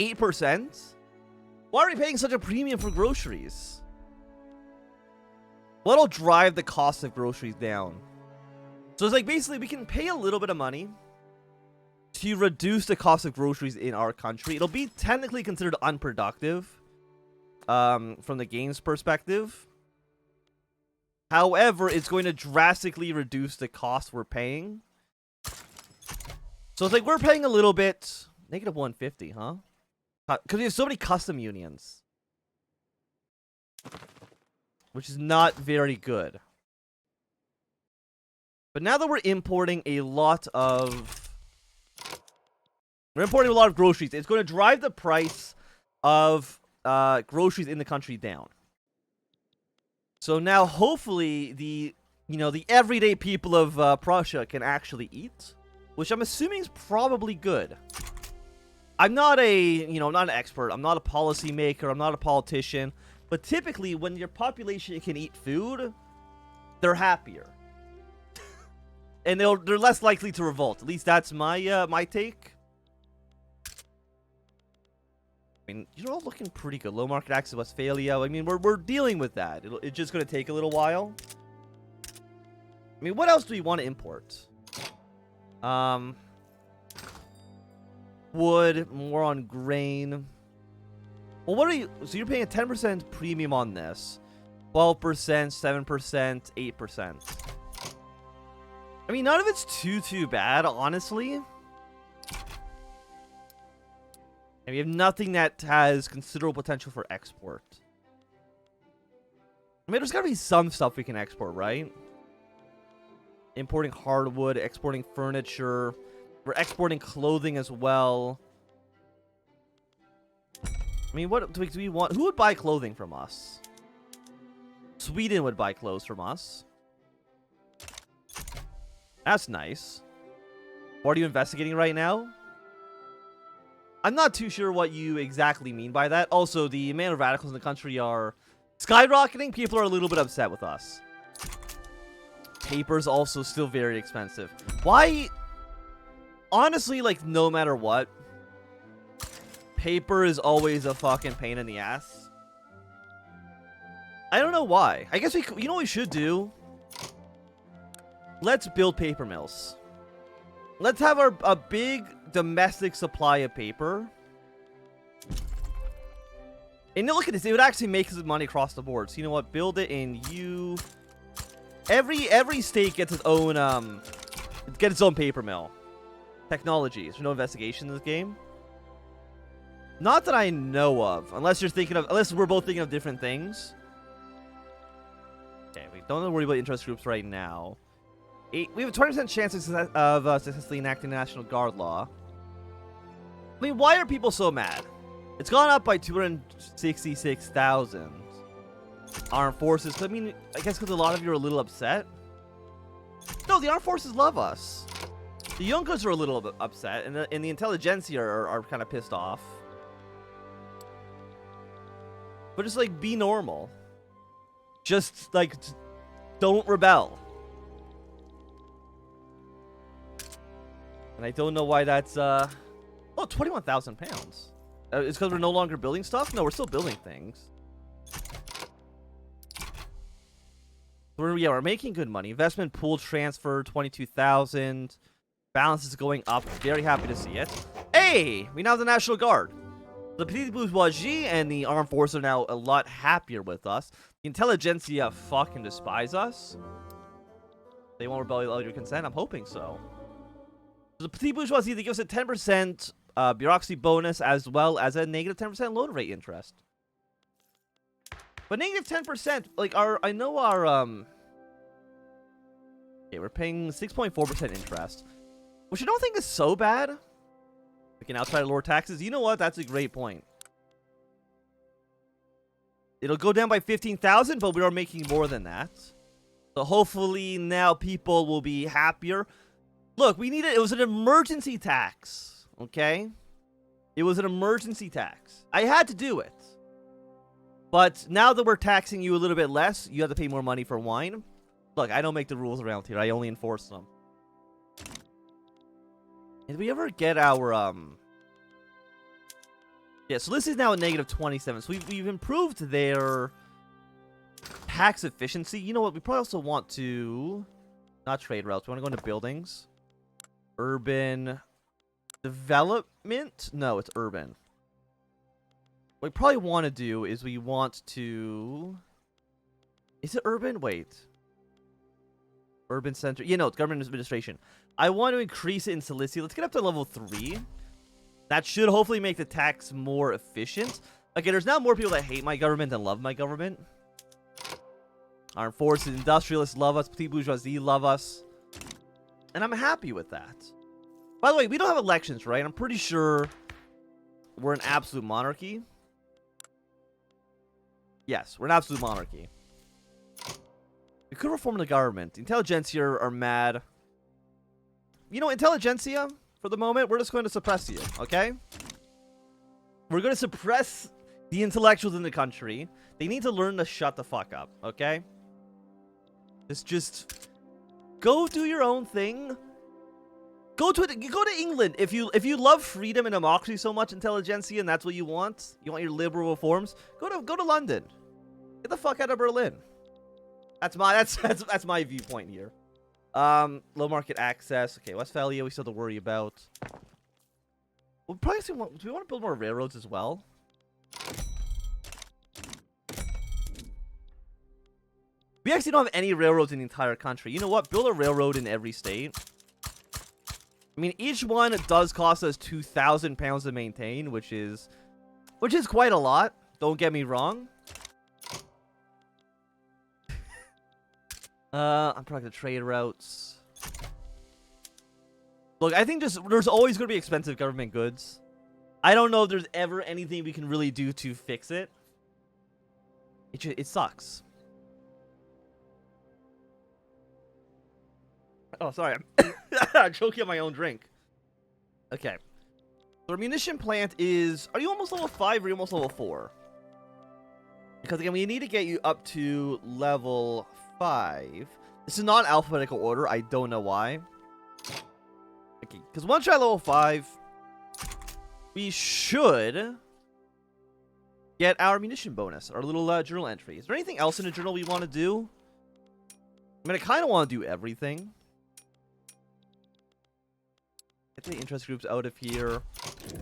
8%? Why are we paying such a premium for groceries? What'll drive the cost of groceries down? So it's like basically we can pay a little bit of money to reduce the cost of groceries in our country. It'll be technically considered unproductive from the game's perspective. However, it's going to drastically reduce the cost we're paying. So it's like we're paying a little bit. Negative 150, huh? Because we have so many custom unions. Which is not very good. But now that we're importing a lot of... groceries. It's going to drive the price of groceries in the country down. So now, hopefully, the everyday people of Prussia can actually eat, which I'm assuming is probably good. I'm not not an expert. I'm not a policymaker. I'm not a politician. But typically, when your population can eat food, they're happier, and they're less likely to revolt. At least that's my my take. I mean, you're all looking pretty good. Low market access, Westphalia. I mean, we're dealing with that. It's just going to take a little while. I mean, what else do we want to import? Wood, more on grain. Well, what are you... So you're paying a 10% premium on this. 12%, 7%, 8%. I mean, none of it's too bad, honestly. And we have nothing that has considerable potential for export. I mean, there's gotta be some stuff we can export, right? Importing hardwood, exporting furniture. We're exporting clothing as well. I mean, what do we want? Who would buy clothing from us? Sweden would buy clothes from us. That's nice. What are you investigating right now? I'm not too sure what you exactly mean by that. Also, the amount of radicals in the country are skyrocketing. People are a little bit upset with us. Paper's also still very expensive. Why? Honestly, like, no matter what, paper is always a fucking pain in the ass. I don't know why. I guess you know what we should do? Let's build paper mills. Let's have a big domestic supply of paper. And look at this. It would actually make us money across the board. So you know what? Build it in you. Every state gets its own paper mill. Technology. There's no investigation in this game. Not that I know of. Unless we're both thinking of different things. Okay, we don't worry about interest groups right now. We have a 20% chance of successfully enacting the National Guard law. I mean, why are people so mad? It's gone up by 266,000 armed forces. I mean, I guess because a lot of you are a little upset. No, the armed forces love us. The Junkers are a little bit upset, and the intelligentsia are kind of pissed off. But just, like, be normal. Just, like, don't rebel. And I don't know why that's, oh, 21,000 pounds. It's because we're no longer building stuff? No, we're still building things. We're making good money. Investment pool transfer, 22,000. Balance is going up. Very happy to see it. Hey! We now have the National Guard. The petite bourgeoisie and the armed forces are now a lot happier with us. The intelligentsia fucking despise us. They won't rebel without your consent? I'm hoping so. The petite bourgeoisie, they give us a 10% bureaucracy bonus as well as a negative 10% loan rate interest. But negative 10%, like, I know our, okay, we're paying 6.4% interest, which I don't think is so bad. We can now try to lower taxes. You know what? That's a great point. It'll go down by 15,000, but we are making more than that. So hopefully now people will be happier. Look, we needed, it was an emergency tax, okay? It was an emergency tax. I had to do it. But now that we're taxing you a little bit less, you have to pay more money for wine. Look, I don't make the rules around here. I only enforce them. Did we ever get our, Yeah, so this is now a negative 27. So we've improved their tax efficiency. You know what? We probably also want to... Not trade routes. We want to go into buildings. Urban development? No, it's urban. What we probably want to do is we want to... Is it urban? Wait. Urban center. You know, it's government administration. I want to increase it in Cilicia. Let's get up to level 3. That should hopefully make the tax more efficient. Okay, there's now more people that hate my government than love my government. Armed forces, industrialists love us. Petite bourgeoisie love us. And I'm happy with that. By the way, we don't have elections, right? I'm pretty sure we're an absolute monarchy. Yes, we're an absolute monarchy. We could reform the government. The intelligentsia are mad. You know, intelligentsia, for the moment, we're just going to suppress you, okay? We're going to suppress the intellectuals in the country. They need to learn to shut the fuck up, okay? Just go do your own thing. Go to England. If you love freedom and democracy so much, intelligentsia, and that's what you want your liberal reforms, go to London. Get the fuck out of Berlin. That's my viewpoint here. Low market access. Okay, Westphalia we still have to worry about. We'll probably do we want to build more railroads as well? We actually don't have any railroads in the entire country. You know what? Build a railroad in every state. I mean, each one does cost us £2,000 to maintain, which is quite a lot. Don't get me wrong. I'm probably the trade routes. Look, I think there's always going to be expensive government goods. I don't know if there's ever anything we can really do to fix it. It sucks. Oh, sorry. I'm choking on my own drink. Okay. So our munition plant is... Are you almost level 5 or are you almost level 4? Because, again, we need to get you up to level 5. This is not alphabetical order. I don't know why. Okay, because once you're at level 5, we should get our munition bonus, our little journal entry. Is there anything else in the journal we want to do? I mean, I kind of want to do everything. Get the interest groups out of here.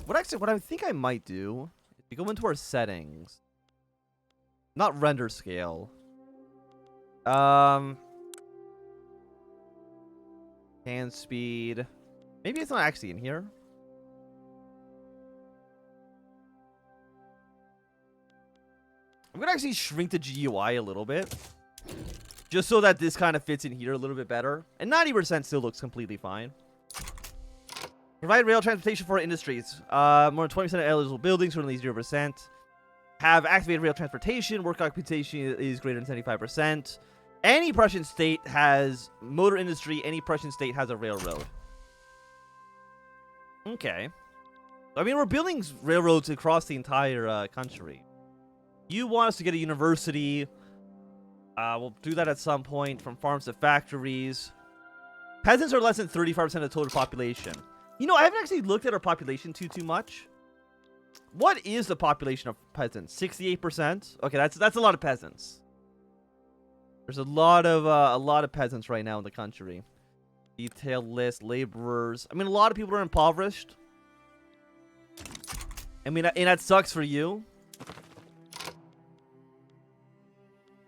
What I think I might do is we go into our settings. Not render scale. Hand speed. Maybe it's not actually in here. I'm gonna actually shrink the GUI a little bit. Just so that this kind of fits in here a little bit better. And 90% still looks completely fine. Provide rail transportation for industries. More than 20% of eligible buildings, currently 0%. Have activated rail transportation. Work occupation is greater than 75%. Any Prussian state has motor industry. Any Prussian state has a railroad. Okay. I mean, we're building railroads across the entire country. You want us to get a university. We'll do that at some point. From farms to factories. Peasants are less than 35% of the total population. You know, I haven't actually looked at our population too much. What is the population of peasants? 68%? Okay, that's a lot of peasants. There's a lot of peasants right now in the country. Detailed list, laborers. I mean, a lot of people are impoverished. I mean, and that sucks for you.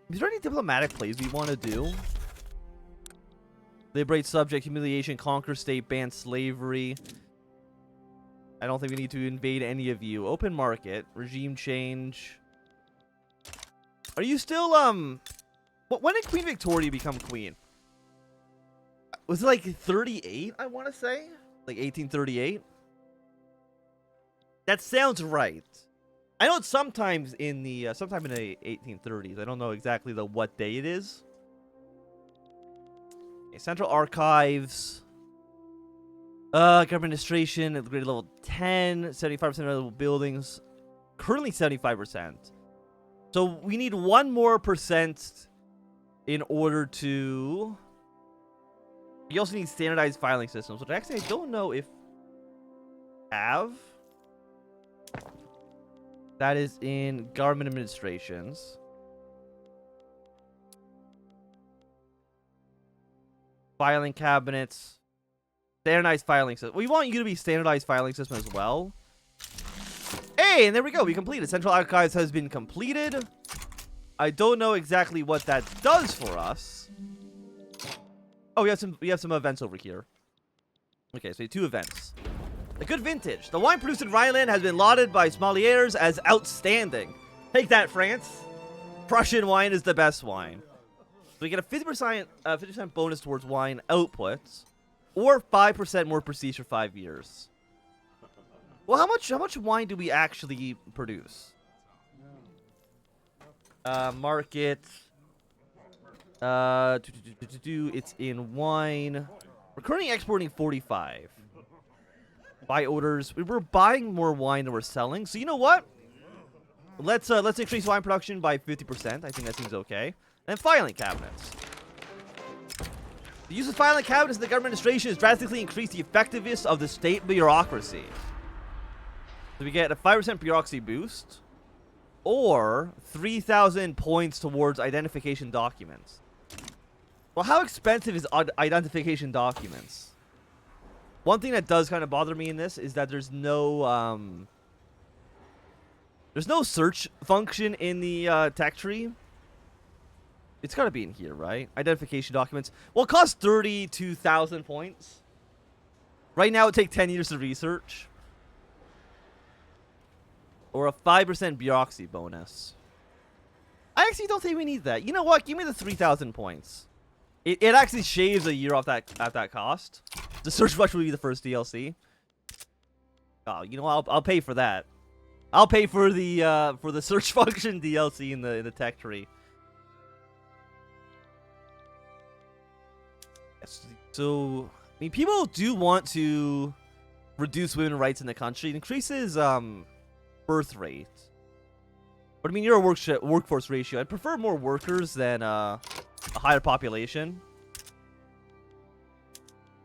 Is there any diplomatic plays we want to do? Liberate subject, humiliation, conquer state, ban slavery. I don't think we need to invade any of you. Open market, regime change. Are you still, when did Queen Victoria become queen? Was it like 38, I want to say? Like 1838? That sounds right. I know it's sometime in the 1830s. I don't know exactly what day it is. Okay, Central Archives. Government administration at grade level 10. 75% of level buildings. Currently 75%. So we need 1 more percent in order to... You also need standardized filing systems, which actually I don't know if have. That is in government administrations. Filing cabinets. Standardized filing system. We want you to be standardized filing system as well. Hey, and there we go. We completed. Central Archives has been completed. I don't know exactly what that does for us. Oh, we have some events over here. Okay, so 2 events. A good vintage. The wine produced in Rhineland has been lauded by sommeliers as outstanding. Take that, France. Prussian wine is the best wine. So we get a 50% bonus towards wine outputs, or 5% more prestige for 5 years. Well, how much wine do we actually produce? Market. It's in wine. We're currently exporting 45. Buy orders. We're buying more wine than we're selling. So you know what? Let's increase wine production by 50%. I think that seems okay. And filing cabinets. The use of filing cabinets in the government administration has drastically increased the effectiveness of the state bureaucracy. So we get a 5% bureaucracy boost, or 3,000 points towards identification documents. Well, how expensive is identification documents? One thing that does kind of bother me in this is that there's no search function in the tech tree. It's got to be in here, right? Identification documents. Well, it costs 32,000 points. Right now, it takes 10 years to research. Or a 5% bureaucracy bonus. I actually don't think we need that. You know what? Give me the 3,000 points. It actually shaves a year off that cost. The search rush will be the first DLC. Oh, you know, I'll pay for that. I'll pay for the search function DLC in the tech tree. So, I mean, people do want to reduce women's rights in the country. It increases birth rate. But I mean, you're a workforce ratio. I'd prefer more workers than a higher population.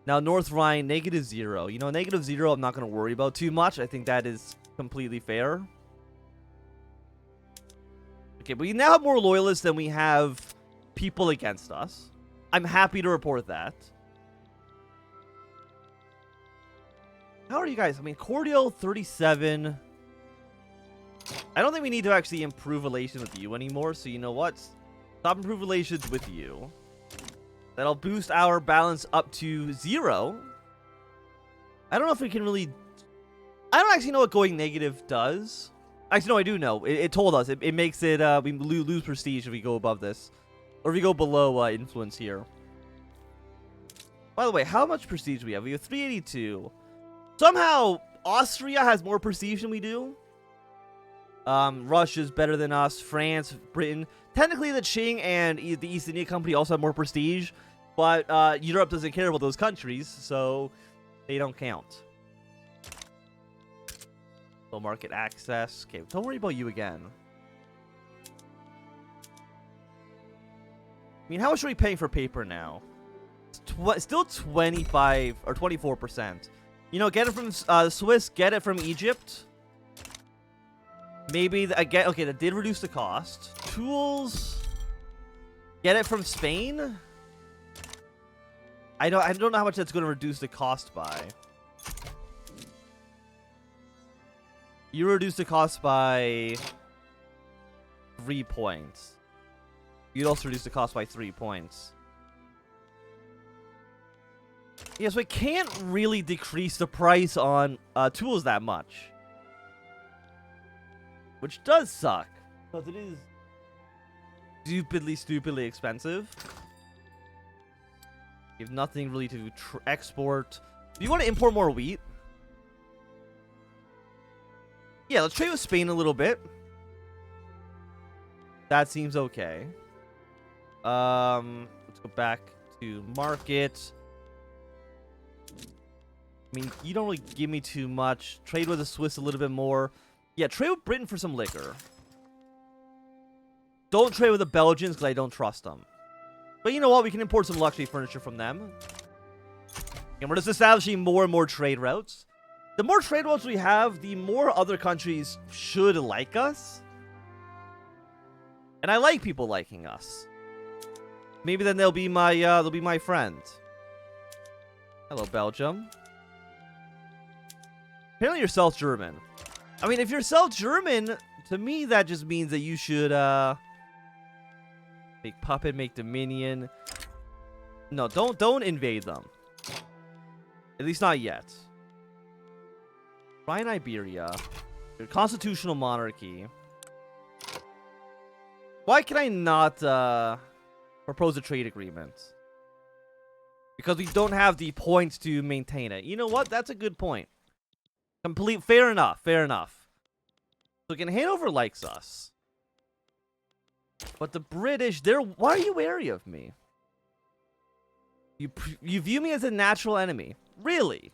Now, North Rhine, -0. You know, -0 I'm not going to worry about too much. I think that is completely fair. Okay, but we now have more loyalists than we have people against us. I'm happy to report that. How are you guys? I mean, cordial 37. I don't think we need to actually improve relations with you anymore. So you know what? Stop improving relations with you. That'll boost our balance up to 0. I don't know if we can really... I don't actually know what going negative does. Actually, no, I do know. It told us. It makes it... we lose prestige if we go above this. Or if we go below influence here. By the way, how much prestige do we have? We have 382. Somehow, Austria has more prestige than we do. Russia's better than us. France, Britain. Technically, the Qing and the East India Company also have more prestige. But Europe doesn't care about those countries, so they don't count. Low market access. Okay, don't worry about you again. I mean, how much are we paying for paper now? It's still 25 or 24%. You know, get it from Swiss, get it from Egypt. Maybe again. Okay, that did reduce the cost. Tools. Get it from Spain. I don't know how much that's going to reduce the cost by. You reduce the cost by 3 points. You'd also reduce the cost by 3 points. Yeah, so it can't really decrease the price on tools that much. Which does suck. Because it is stupidly expensive. You have nothing really to export. Do you want to import more wheat? Yeah, let's trade with Spain a little bit. That seems okay. Let's go back to market. I mean, you don't really give me too much. Trade with the Swiss a little bit more. Yeah, trade with Britain for some liquor. Don't trade with the Belgians because I don't trust them. But you know what? We can import some luxury furniture from them. And we're just establishing more and more trade routes. The more trade routes we have, the more other countries should like us. And I like people liking us. Maybe then they'll be my friend. Hello, Belgium. Apparently you're South German. I mean, if you're South German, to me that just means that you should make puppet, make dominion. No, don't invade them. At least not yet. Rhine Iberia. Constitutional monarchy. Why can I not propose a trade agreement? Because we don't have the points to maintain it. You know what? That's a good point. Fair enough. Fair enough. So again, Hanover likes us. But the British, why are you wary of me? You view me as a natural enemy. Really?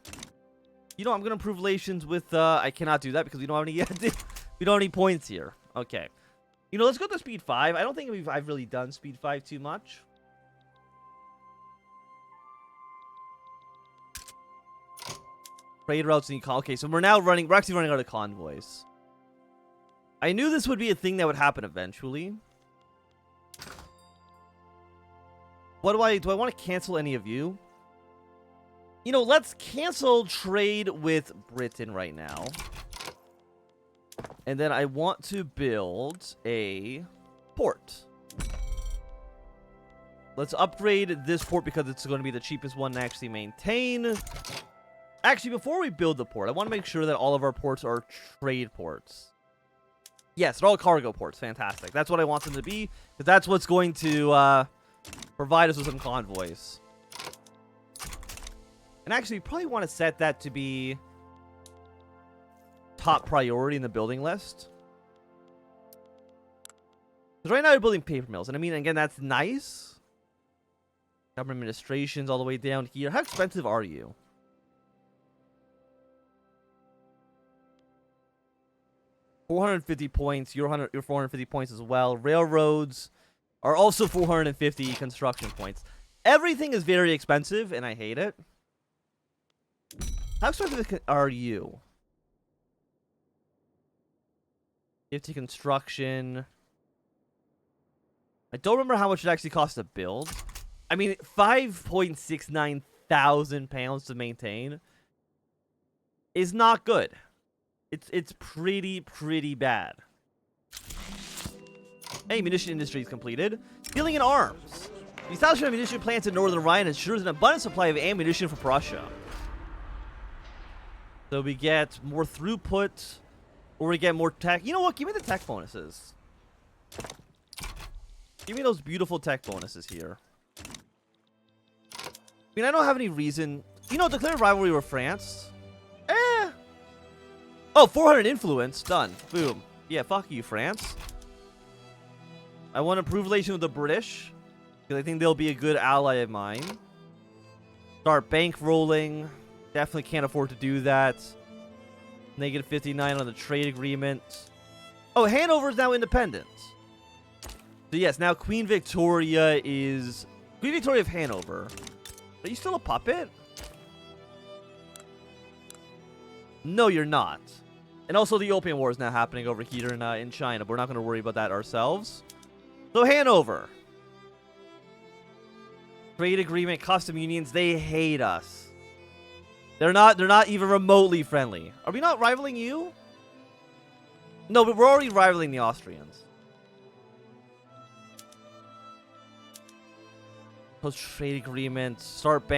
You know, I'm going to improve relations with, I cannot do that because we don't have any, we don't have any points here. Okay. You know, let's go to speed 5. I don't think I've really done speed 5 too much. Trade routes and okay, so we're actually running out of convoys. I knew this would be a thing that would happen eventually. Do I want to cancel any of you? You know, let's cancel trade with Britain right now. And then I want to build a port. Let's upgrade this port because it's going to be the cheapest one to actually maintain. Actually, before we build the port, I want to make sure that all of our ports are trade ports. Yes, they're all cargo ports. Fantastic. That's what I want them to be, because that's what's going to provide us with some convoys. And actually, we probably want to set that to be top priority in the building list. Because right now we're building paper mills. And I mean, again, that's nice. Government administrations all the way down here. How expensive are you? $450 points. You're 450 points as well. Railroads are also 450 construction points. Everything is very expensive, and I hate it. How expensive are you? 50 construction. I don't remember how much it actually costs to build. I mean, 5.69 thousand pounds to maintain is not good. It's pretty bad. Hey, munition industry is completed. Dealing in arms. The establishment of ammunition plants in Northern Rhine ensures an abundant supply of ammunition for Prussia. So we get more throughput, or we get more tech. You know what? Give me the tech bonuses. Give me those beautiful tech bonuses here. I mean, I don't have any reason. You know, declare rivalry with France. Oh, 400 influence. Done. Boom. Yeah, fuck you, France. I want to improve relations with the British, because I think they'll be a good ally of mine. Start bankrolling. Definitely can't afford to do that. Negative 59 on the trade agreement. Oh, Hanover is now independent. So yes, now Queen Victoria of Hanover. Are you still a puppet? No, you're not. And also the Opium War is now happening over here in China. But we're not going to worry about that ourselves. So Hanover. Trade agreement, custom unions, they hate us. They're not even remotely friendly. Are we not rivaling you? No, but we're already rivaling the Austrians. Post trade agreement, start bank.